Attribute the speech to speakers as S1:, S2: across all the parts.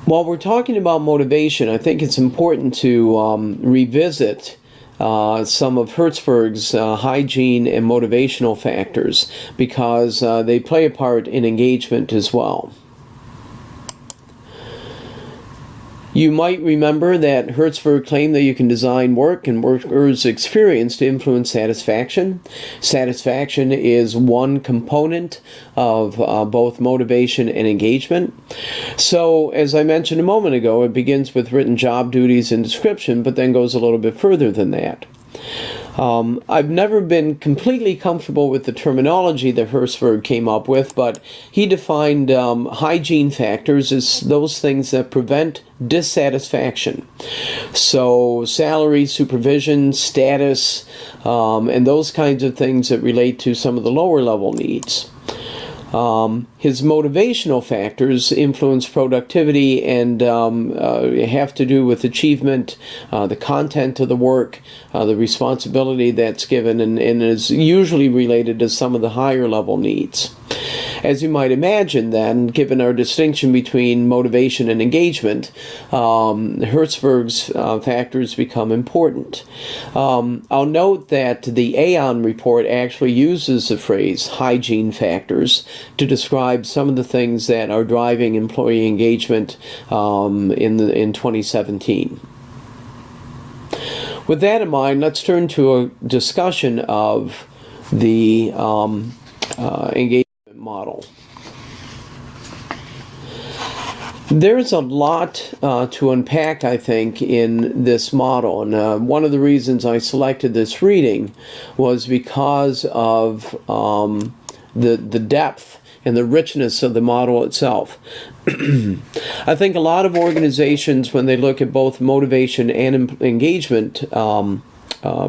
S1: While we're talking about motivation, I think it's important to revisit some of Hertzberg's hygiene and motivational factors because they play a part in engagement as well. You might remember that Hertzberg claimed that you can design work and workers' experience to influence satisfaction. Satisfaction is one component of both motivation and engagement. So, as I mentioned a moment ago, it begins with written job duties and description, but then goes a little bit further than that. I've never been completely comfortable with the terminology that Hertzberg came up with, but he defined hygiene factors as those things that prevent dissatisfaction. So salary, supervision, status, and those kinds of things that relate to some of the lower level needs. His motivational factors influence productivity and have to do with achievement, the content of the work, the responsibility that's given, and is usually related to some of the higher level needs. As you might imagine then, given our distinction between motivation and engagement, Hertzberg's factors become important. I'll note that the Aon report actually uses the phrase hygiene factors to describe some of the things that are driving employee engagement in 2017. With that in mind, let's turn to a discussion of the engagement model. There's a lot to unpack, I think, in this model, and one of the reasons I selected this reading was because of the depth and the richness of the model itself. I think a lot of organizations, when they look at both motivation and engagement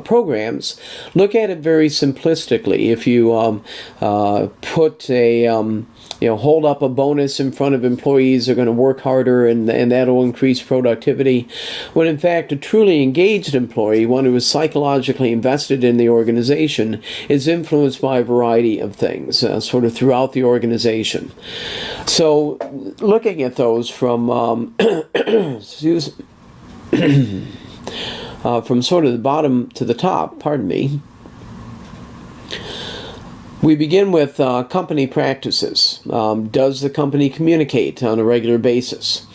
S1: programs, look at it very simplistically. If you put a hold up a bonus in front of employees, they're going to work harder, and that'll increase productivity. When in fact, a truly engaged employee, one who is psychologically invested in the organization, is influenced by a variety of things, sort of throughout the organization. So, looking at those from from sort of the bottom to the top, we begin with company practices. Does the company communicate on a regular basis?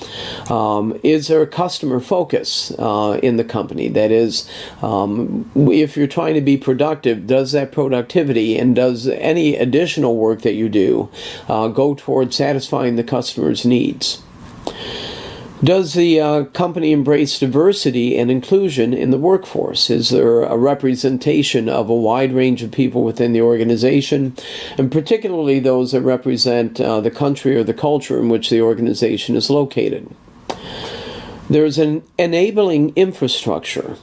S1: Is there a customer focus in the company? That is, if you're trying to be productive, does that productivity and does any additional work that you do go toward satisfying the customer's needs? Does the company embrace diversity and inclusion in the workforce? Is there a representation of a wide range of people within the organization, and particularly those that represent the country or the culture in which the organization is located? There's an enabling infrastructure,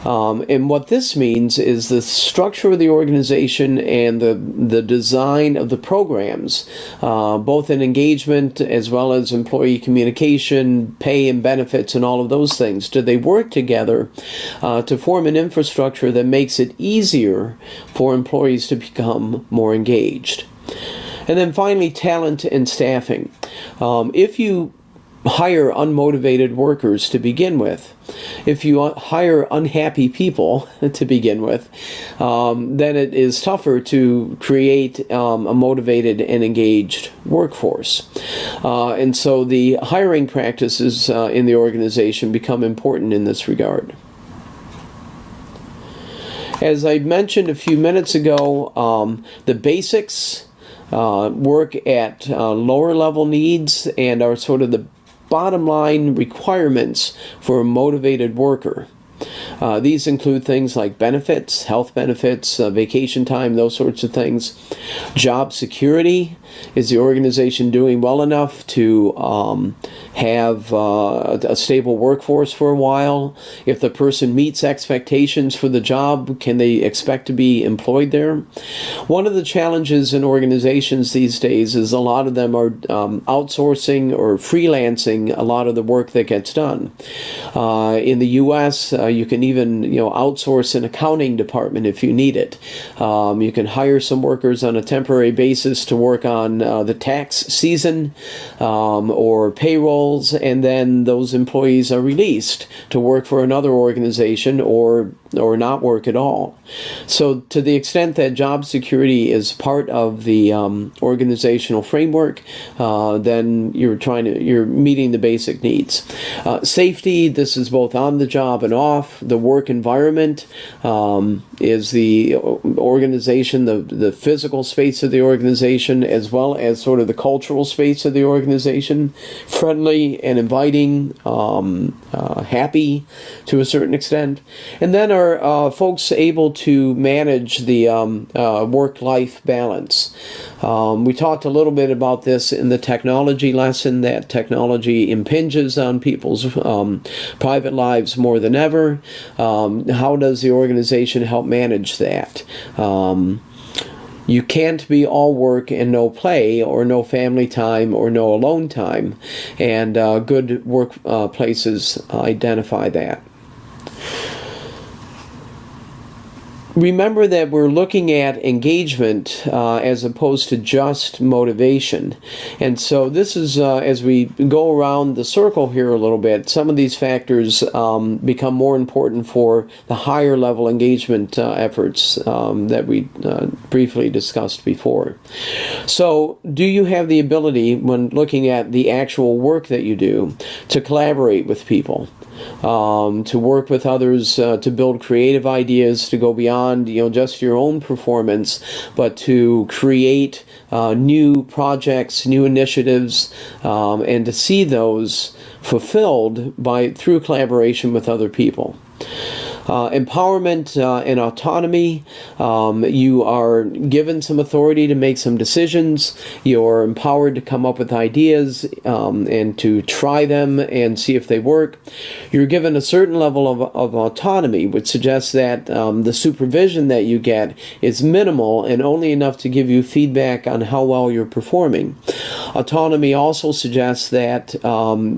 S1: and what this means is the structure of the organization and the design of the programs, both in engagement as well as employee communication, pay and benefits, and all of those things. Do they work together to form an infrastructure that makes it easier for employees to become more engaged? And then finally, talent and staffing. If you hire unmotivated workers to begin with, if you hire unhappy people to begin with, then it is tougher to create a motivated and engaged workforce. And so the hiring practices in the organization become important in this regard. As I mentioned a few minutes ago, the basics work at lower level needs and are sort of the bottom line requirements for a motivated worker. These include things like benefits, health benefits, vacation time, those sorts of things. Job security. Is the organization doing well enough to have a stable workforce for a while? If the person meets expectations for the job, can they expect to be employed there? One of the challenges in organizations these days is a lot of them are outsourcing or freelancing a lot of the work that gets done. In the U.S., you can even outsource an accounting department if you need it. You can hire some workers on a temporary basis to work on the tax season or payrolls, and then those employees are released to work for another organization or not work at all. So to the extent that job security is part of the organizational framework, then you're meeting the basic needs. Safety, this is both on the job and off. The work environment is the organization, the physical space of the organization, as well as sort of the cultural space of the organization. Friendly and inviting, happy to a certain extent. And then are folks able to manage the work-life balance? We talked a little bit about this in the technology lesson, that technology impinges on people's private lives more than ever. How does the organization help manage that? You can't be all work and no play, or no family time, or no alone time, and good work places identify that. Remember that we're looking at engagement as opposed to just motivation. And so this is, as we go around the circle here a little bit, some of these factors become more important for the higher level engagement efforts that we briefly discussed before. So do you have the ability, when looking at the actual work that you do, to collaborate with people? To work with others, to build creative ideas, to go beyond just your own performance, but to create new projects, new initiatives, and to see those fulfilled through collaboration with other people. Empowerment and autonomy. You are given some authority to make some decisions. You're empowered to come up with ideas and to try them and see if they work. You're given a certain level of autonomy, which suggests that the supervision that you get is minimal and only enough to give you feedback on how well you're performing. Autonomy also suggests that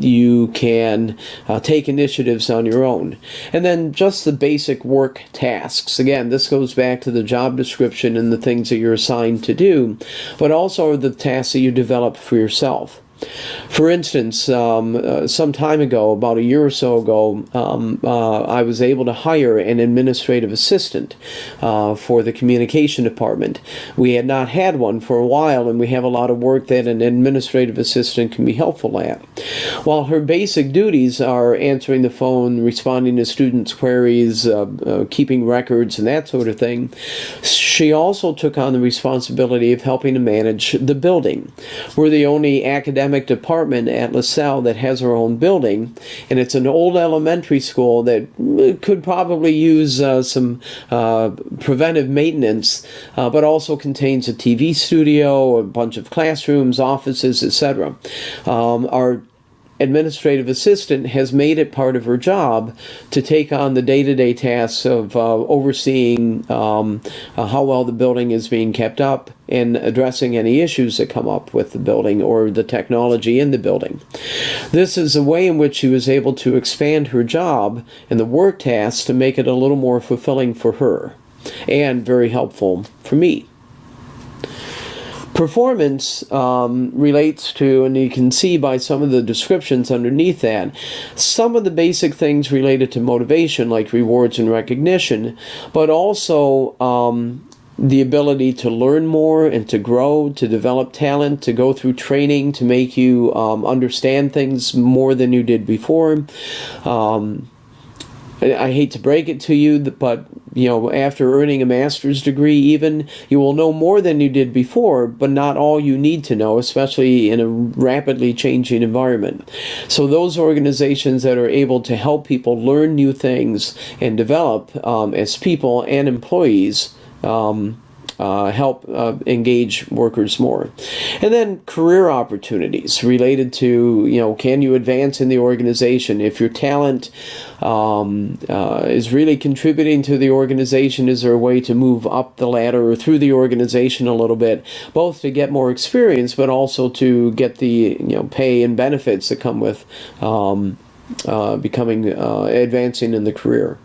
S1: you can take initiatives on your own. And then just the basic work tasks. Again, this goes back to the job description and the things that you're assigned to do, but also the tasks that you develop for yourself. For instance, some time ago, about a year or so ago, I was able to hire an administrative assistant for the communication department. We had not had one for a while, and we have a lot of work that an administrative assistant can be helpful at. While her basic duties are answering the phone, responding to students' queries, keeping records, and that sort of thing, she also took on the responsibility of helping to manage the building. We're the only academic department at LaSalle that has our own building, and it's an old elementary school that could probably use some preventive maintenance, but also contains a TV studio, a bunch of classrooms, offices, etc. Our administrative assistant has made it part of her job to take on the day-to-day tasks of overseeing how well the building is being kept up and addressing any issues that come up with the building or the technology in the building. This is a way in which she was able to expand her job and the work tasks to make it a little more fulfilling for her and very helpful for me. Performance relates to, and you can see by some of the descriptions underneath that, some of the basic things related to motivation, like rewards and recognition, but also the ability to learn more and to grow, to develop talent, to go through training, to make you understand things more than you did before. I hate to break it to you, but after earning a master's degree even, you will know more than you did before, but not all you need to know, especially in a rapidly changing environment. So those organizations that are able to help people learn new things and develop as people and employees help engage workers more. And then career opportunities related to, can you advance in the organization? If your talent is really contributing to the organization, is there a way to move up the ladder or through the organization a little bit, both to get more experience, but also to get the pay and benefits that come with advancing in the career?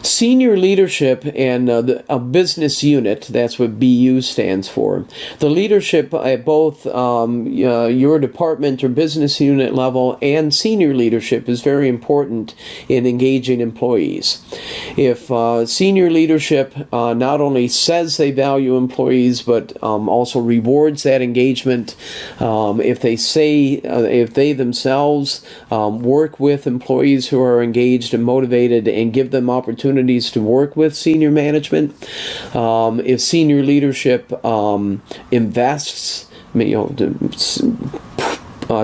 S1: Senior leadership and a business unit, that's what BU stands for. The leadership at both your department or business unit level and senior leadership is very important in engaging employees. If senior leadership not only says they value employees, but also rewards that engagement, if they themselves work with employees who are engaged and motivated and give them opportunities to work with senior management, if senior leadership invests,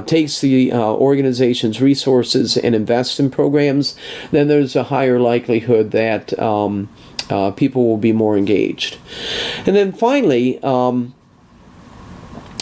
S1: takes the organization's resources and invests in programs, then there's a higher likelihood that people will be more engaged. And then finally,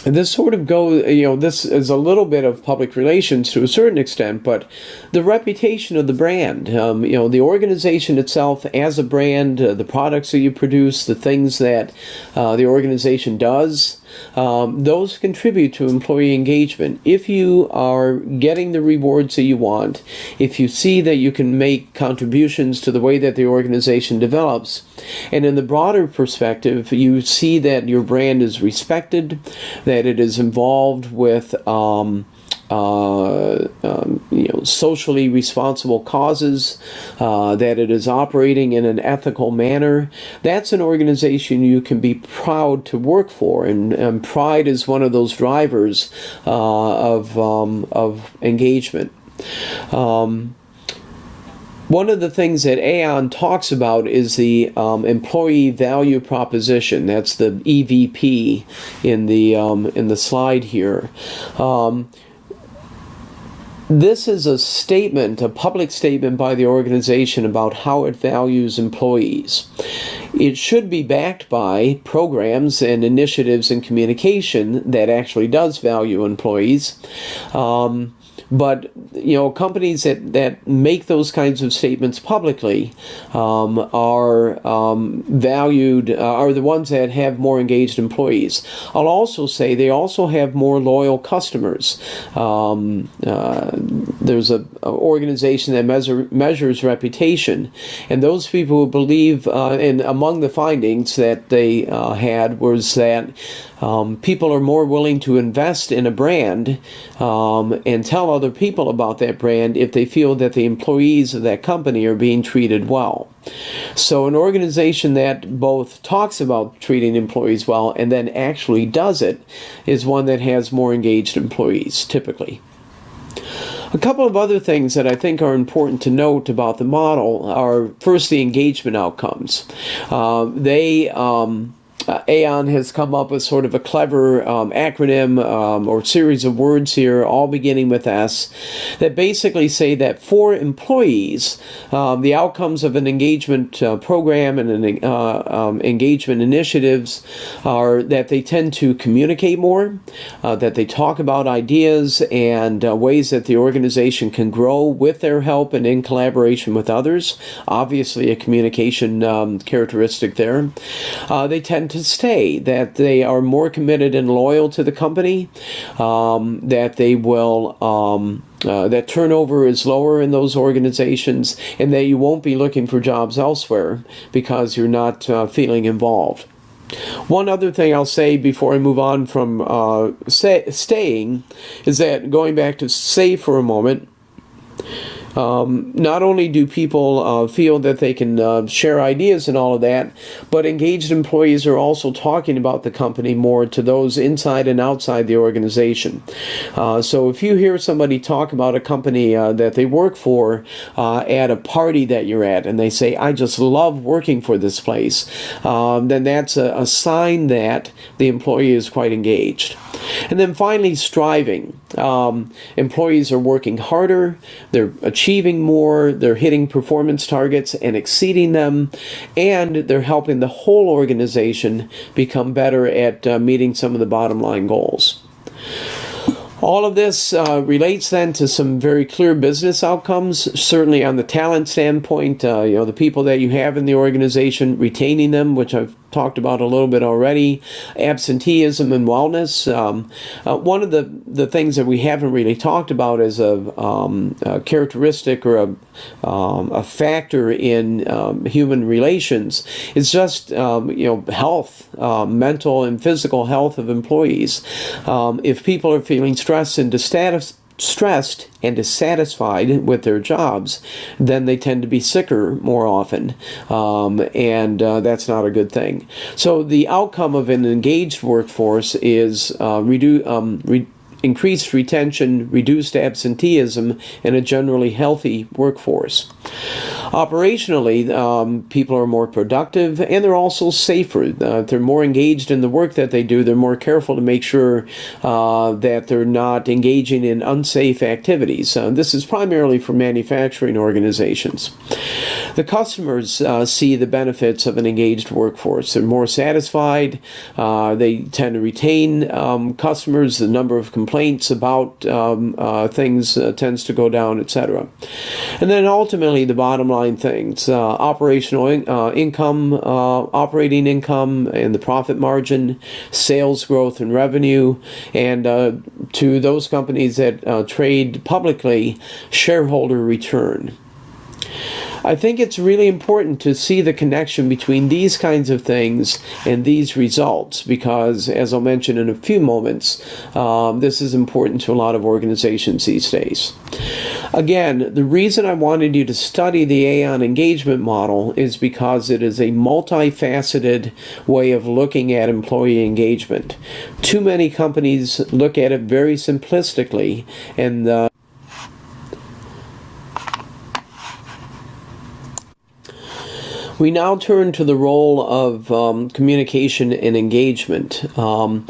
S1: this sort of goes, this is a little bit of public relations to a certain extent, but the reputation of the brand, the organization itself as a brand, the products that you produce, the things that the organization does, those contribute to employee engagement. If you are getting the rewards that you want, if you see that you can make contributions to the way that the organization develops, and in the broader perspective, you see that your brand is respected, that it is involved with socially responsible causes, that it is operating in an ethical manner, that's an organization you can be proud to work for. And pride is one of those drivers of engagement. One of the things that Aon talks about is the employee value proposition. That's the EVP in the slide here. This is a statement, a public statement by the organization about how it values employees. It should be backed by programs and initiatives and communication that actually does value employees. But companies that make those kinds of statements publicly are valued, are the ones that have more engaged employees. I'll also say they also have more loyal customers. There's an organization that measures reputation, and those people who believe, and among the findings that they had was that people are more willing to invest in a brand and tell other people about that brand if they feel that the employees of that company are being treated well. So an organization that both talks about treating employees well and then actually does it is one that has more engaged employees, typically. A couple of other things that I think are important to note about the model are, first, the engagement outcomes. Aon has come up with sort of a clever acronym or series of words here, all beginning with S, that basically say that for employees, the outcomes of an engagement program and an engagement initiatives are that they tend to communicate more, that they talk about ideas and ways that the organization can grow with their help and in collaboration with others. Obviously, a communication characteristic there. They tend to stay, that they are more committed and loyal to the company, that they will that turnover is lower in those organizations, and that you won't be looking for jobs elsewhere because you're not feeling involved. One other thing I'll say before I move on from staying is that, going back to stay for a moment, not only do people feel that they can share ideas and all of that, but engaged employees are also talking about the company more to those inside and outside the organization. So if you hear somebody talk about a company that they work for at a party that you're at, and they say, "I just love working for this place," then that's a sign that the employee is quite engaged. And then finally, striving. Employees are working harder, they're achieving more, they're hitting performance targets and exceeding them, and they're helping the whole organization become better at meeting some of the bottom line goals. All of this relates then to some very clear business outcomes, certainly on the talent standpoint, the people that you have in the organization, retaining them, which I've talked about a little bit already. Absenteeism and wellness. One of the things that we haven't really talked about as a characteristic or a factor in human relations is just health, mental and physical health of employees. If people are feeling stressed and dissatisfied with their jobs, then they tend to be sicker more often, and that's not a good thing. So the outcome of an engaged workforce is increased retention, reduced absenteeism, and a generally healthy workforce. Operationally, people are more productive, and they're also safer. If they're more engaged in the work that they do, they're more careful to make sure that they're not engaging in unsafe activities. This is primarily for manufacturing organizations. The customers see the benefits of an engaged workforce. They're more satisfied. They tend to retain customers. The number of complaints about things tends to go down, etc. And then ultimately, the bottom line things, operational income, operating income and the profit margin, sales growth and revenue, and to those companies that trade publicly, shareholder return. I think it's really important to see the connection between these kinds of things and these results because, as I'll mention in a few moments, this is important to a lot of organizations these days. Again, the reason I wanted you to study the Aon engagement model is because it is a multifaceted way of looking at employee engagement. Too many companies look at it very simplistically, and we now turn to the role of communication and engagement. A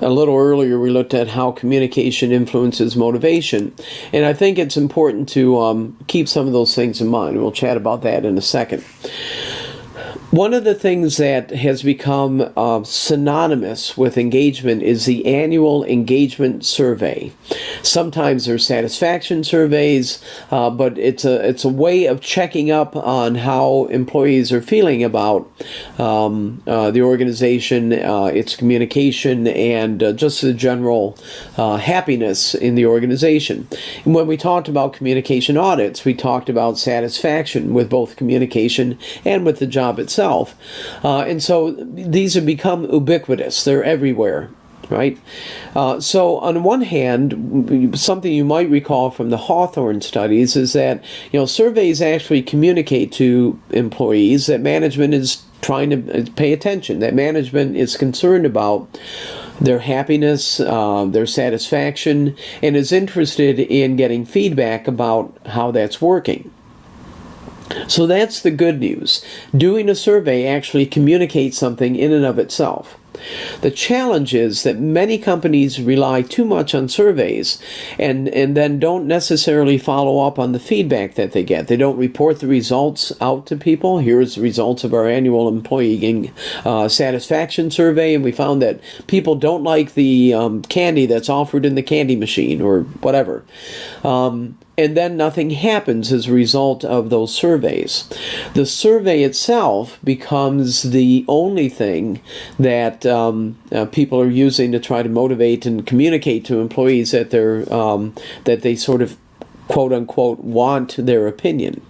S1: little earlier we looked at how communication influences motivation, and I think it's important to keep some of those things in mind. We'll chat about that in a second. One of the things that has become synonymous with engagement is the annual engagement survey. Sometimes they're satisfaction surveys, but it's a way of checking up on how employees are feeling about the organization, its communication, and just the general happiness in the organization. And when we talked about communication audits, we talked about satisfaction with both communication and with the job itself. And so these have become ubiquitous. They're everywhere, right? So on one hand, something you might recall from the Hawthorne studies is that, surveys actually communicate to employees that management is trying to pay attention, that management is concerned about their happiness, their satisfaction, and is interested in getting feedback about how that's working. So that's the good news. Doing a survey actually communicates something in and of itself. The challenge is that many companies rely too much on surveys and then don't necessarily follow up on the feedback that they get. They don't report the results out to people. Here's the results of our annual employee satisfaction survey, and we found that people don't like the candy that's offered in the candy machine or whatever. And then nothing happens as a result of those surveys. The survey itself becomes the only thing that people are using to try to motivate and communicate to employees that that they sort of quote unquote want their opinion.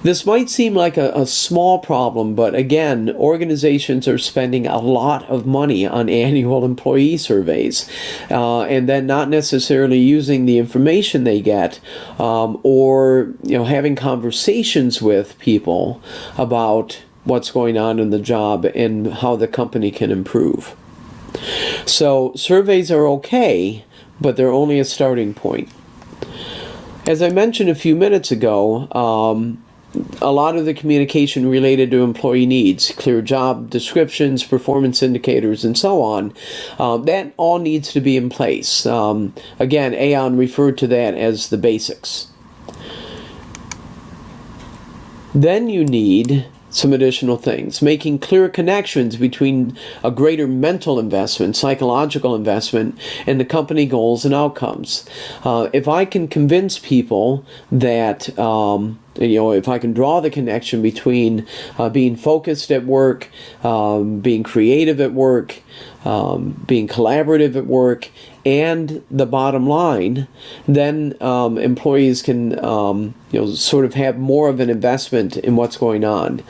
S1: This might seem like a small problem, but again, organizations are spending a lot of money on annual employee surveys, and then not necessarily using the information they get, or having conversations with people about what's going on in the job and how the company can improve. So surveys are okay, but they're only a starting point. As I mentioned a few minutes ago, a lot of the communication related to employee needs, clear job descriptions, performance indicators, and so on, that all needs to be in place. Again, Aon referred to that as the basics. Then you need some additional things, making clear connections between a greater mental investment, psychological investment, and the company goals and outcomes. If I can convince people that if I can draw the connection between being focused at work, being creative at work, being collaborative at work, and the bottom line, then employees can sort of have more of an investment in what's going on.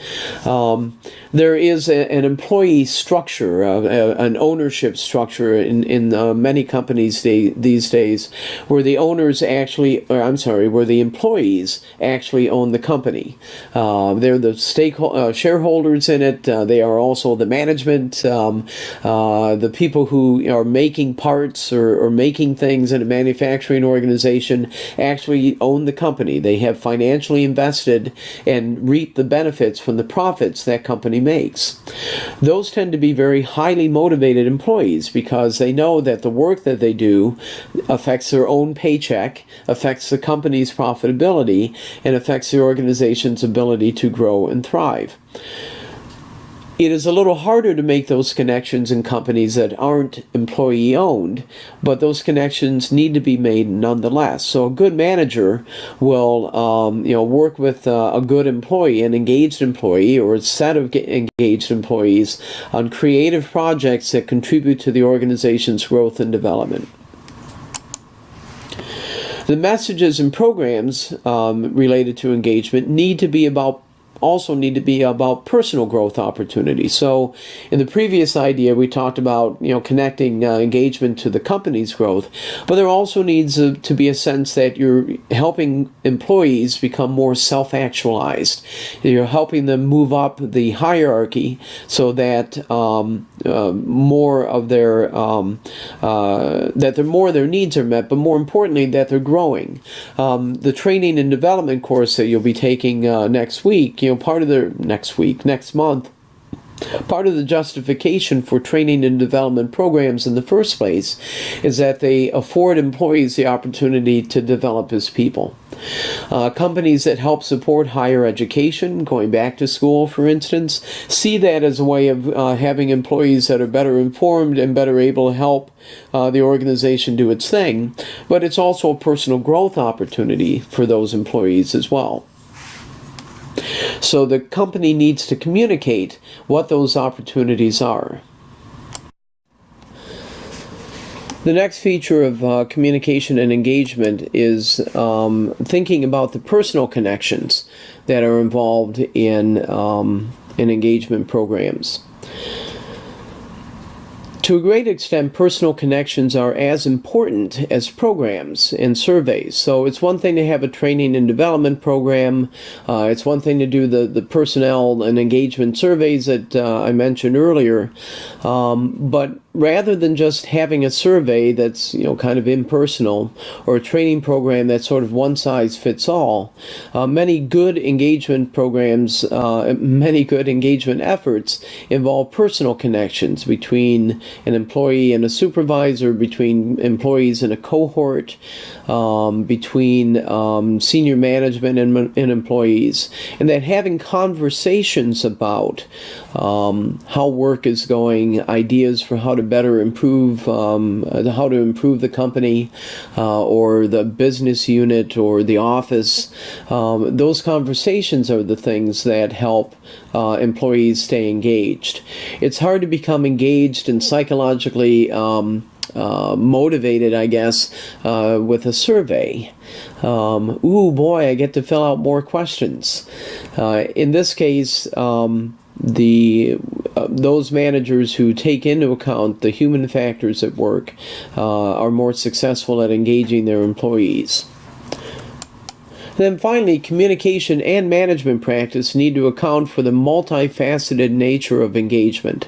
S1: There is an employee structure, an ownership structure in many companies these days, where the where the employees actually own the company. They're the shareholders in it. They are also the management, the people who are making parts or making things in a manufacturing organization actually own the company. They have financially invested and reap the benefits from the profits that company makes. Those tend to be very highly motivated employees because they know that the work that they do affects their own paycheck, affects the company's profitability, and affects the organization's ability to grow and thrive. It is a little harder to make those connections in companies that aren't employee-owned, but those connections need to be made nonetheless. So a good manager will, work with a good employee, an engaged employee, or a set of engaged employees on creative projects that contribute to the organization's growth and development. The messages and programs related to engagement need to be about personal growth opportunities. So in the previous idea, we talked about connecting engagement to the company's growth, but there also needs to be a sense that you're helping employees become more self-actualized. You're helping them move up the hierarchy so that more of their needs are met, but more importantly that they're growing. The training and development course that you'll be taking next week, next month, part of the justification for training and development programs in the first place is that they afford employees the opportunity to develop as people. Companies that help support higher education, going back to school, for instance, see that as a way of having employees that are better informed and better able to help the organization do its thing. But it's also a personal growth opportunity for those employees as well. So the company needs to communicate what those opportunities are. The next feature of communication and engagement is thinking about the personal connections that are involved in engagement programs. To a great extent, personal connections are as important as programs and surveys. So it's one thing to have a training and development program. It's one thing to do the personnel and engagement surveys that I mentioned earlier. But rather than just having a survey that's kind of impersonal, or a training program that's sort of one size fits all, many good engagement programs, many good engagement efforts involve personal connections between an employee and a supervisor, between employees and a cohort, between senior management and employees, and that having conversations about how work is going, ideas for how to better improve, how to improve the company or the business unit or the office. Those conversations are the things that help employees stay engaged. It's hard to become engaged and psychologically motivated, I guess, with a survey. Ooh, boy, I get to fill out more questions. In this case, those managers who take into account the human factors at work are more successful at engaging their employees. Then finally, communication and management practice need to account for the multifaceted nature of engagement.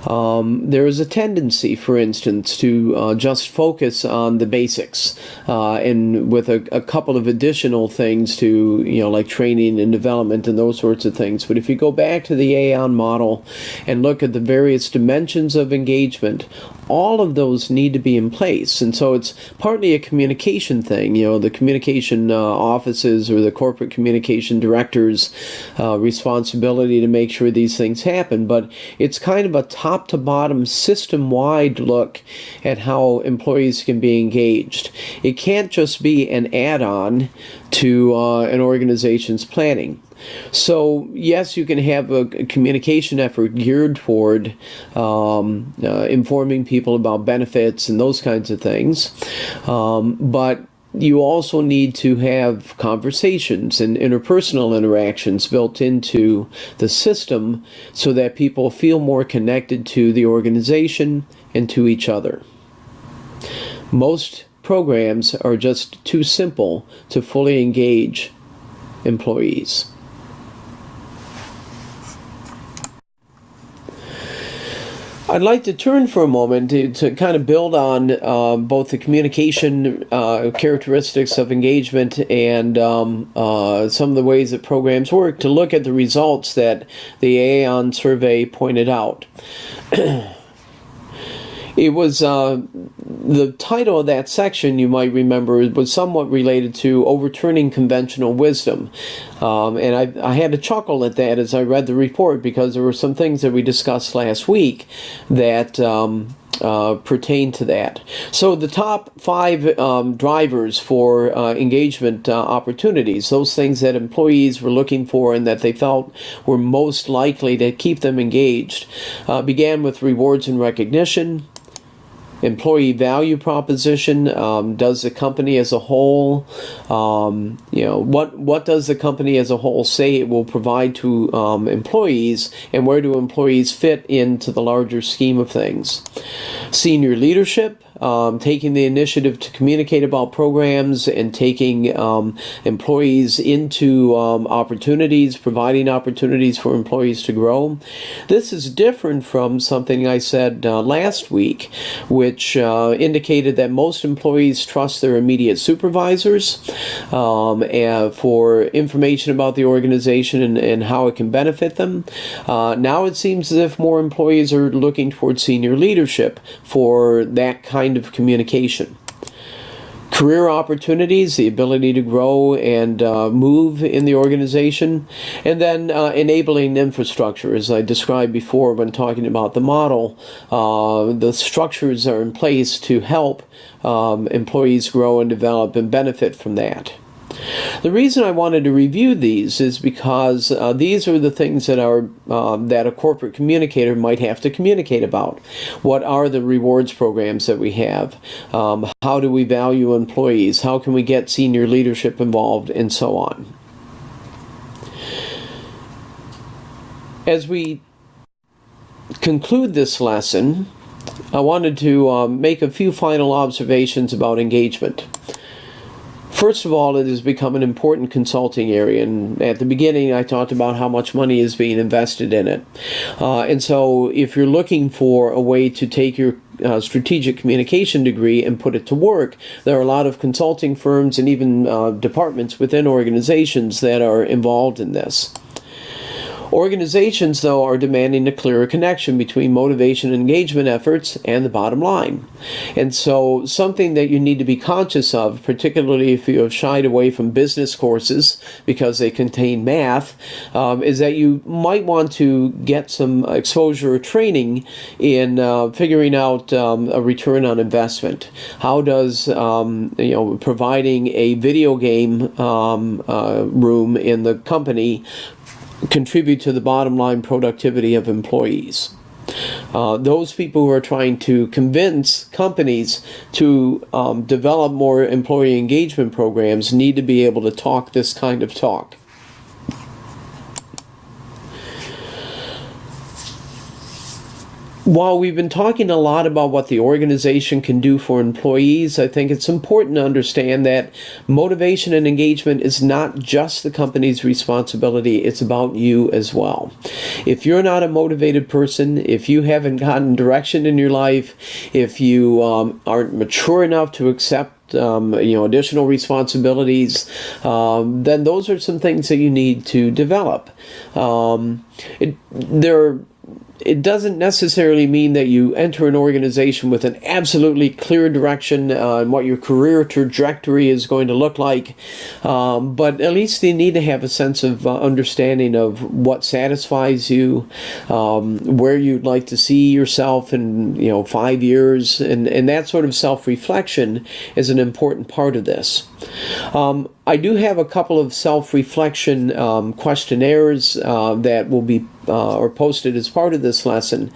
S1: There is a tendency, for instance, to just focus on the basics and with a couple of additional things to, like training and development and those sorts of things. But if you go back to the Aon model and look at the various dimensions of engagement, all of those need to be in place. And so it's partly a communication thing. The communication officer offices or the corporate communication director's responsibility to make sure these things happen, but it's kind of a top-to-bottom, system-wide look at how employees can be engaged. It can't just be an add-on to an organization's planning. So yes, you can have a communication effort geared toward informing people about benefits and those kinds of things, but you also need to have conversations and interpersonal interactions built into the system so that people feel more connected to the organization and to each other. Most programs are just too simple to fully engage employees. I'd like to turn for a moment to kind of build on both the communication characteristics of engagement and some of the ways that programs work to look at the results that the Aon survey pointed out. It was the title of that section, you might remember, was somewhat related to overturning conventional wisdom. And I had to chuckle at that as I read the report because there were some things that we discussed last week that pertain to that. So the top 5 drivers for engagement opportunities, those things that employees were looking for and that they felt were most likely to keep them engaged, began with rewards and recognition, employee value proposition. Does the company as a whole, what does the company as a whole say it will provide to employees, and where do employees fit into the larger scheme of things? Senior leadership, taking the initiative to communicate about programs and taking employees into opportunities, providing opportunities for employees to grow. This is different from something I said last week, which indicated that most employees trust their immediate supervisors and for information about the organization and how it can benefit them. Now it seems as if more employees are looking towards senior leadership for that kind of communication. Career opportunities, the ability to grow and move in the organization, and then enabling infrastructure, as I described before when talking about the model. The structures are in place to help employees grow and develop and benefit from that. The reason I wanted to review these is because these are the things that are that a corporate communicator might have to communicate about. What are the rewards programs that we have? How do we value employees? How can we get senior leadership involved, and so on? As we conclude this lesson, I wanted to make a few final observations about engagement. First of all, it has become an important consulting area, and at the beginning I talked about how much money is being invested in it. And so if you're looking for a way to take your strategic communication degree and put it to work, there are a lot of consulting firms and even departments within organizations that are involved in this. Organizations, though, are demanding a clearer connection between motivation and engagement efforts and the bottom line. And so something that you need to be conscious of, particularly if you have shied away from business courses because they contain math, is that you might want to get some exposure or training in figuring out a return on investment. How does providing a video game room in the company contribute to the bottom line productivity of employees? Those people who are trying to convince companies to develop more employee engagement programs need to be able to talk this kind of talk. While we've been talking a lot about what the organization can do for employees, I think it's important to understand that motivation and engagement is not just the company's responsibility, it's about you as well. If you're not a motivated person, if you haven't gotten direction in your life, if you aren't mature enough to accept additional responsibilities, then those are some things that you need to develop. it doesn't necessarily mean that you enter an organization with an absolutely clear direction on what your career trajectory is going to look like, but at least you need to have a sense of understanding of what satisfies you, where you'd like to see yourself in 5 years, and that sort of self-reflection is an important part of this. I do have a couple of self-reflection questionnaires that will be or posted as part of this lesson.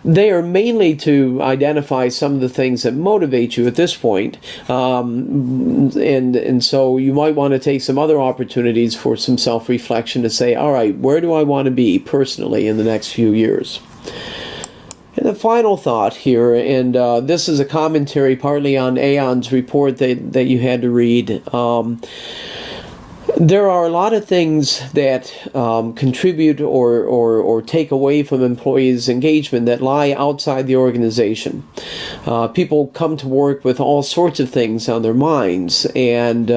S1: They are mainly to identify some of the things that motivate you at this point, and so you might want to take some other opportunities for some self-reflection to say, all right, where do I want to be personally in the next few years? And the final thought here, and this is a commentary partly on Aon's report that you had to read. There are a lot of things that contribute or take away from employees' engagement that lie outside the organization. People come to work with all sorts of things on their minds, and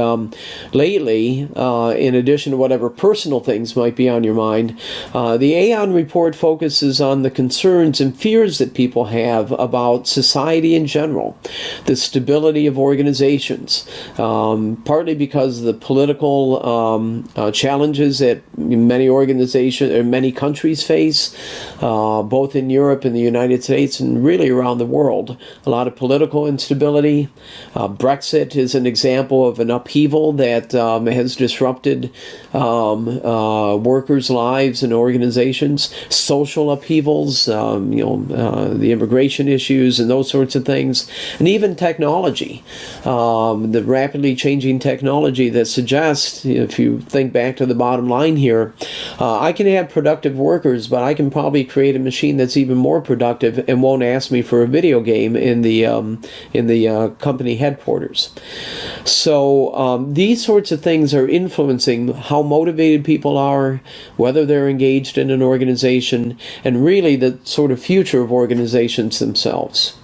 S1: lately, in addition to whatever personal things might be on your mind, the Aon report focuses on the concerns and fears that people have about society in general, the stability of organizations, partly because of the political challenges that many organizations or many countries face, both in Europe and the United States and really around the world. A lot of political instability. Brexit is an example of an upheaval that has disrupted workers' lives and organizations. Social upheavals, the immigration issues and those sorts of things, and even technology, the rapidly changing technology that suggests, if you think back to the bottom line here, I can have productive workers, but I can probably create a machine that's even more productive and won't ask me for a video game in the company headquarters. So these sorts of things are influencing how motivated people are, whether they're engaged in an organization, and really the sort of future of organizations themselves.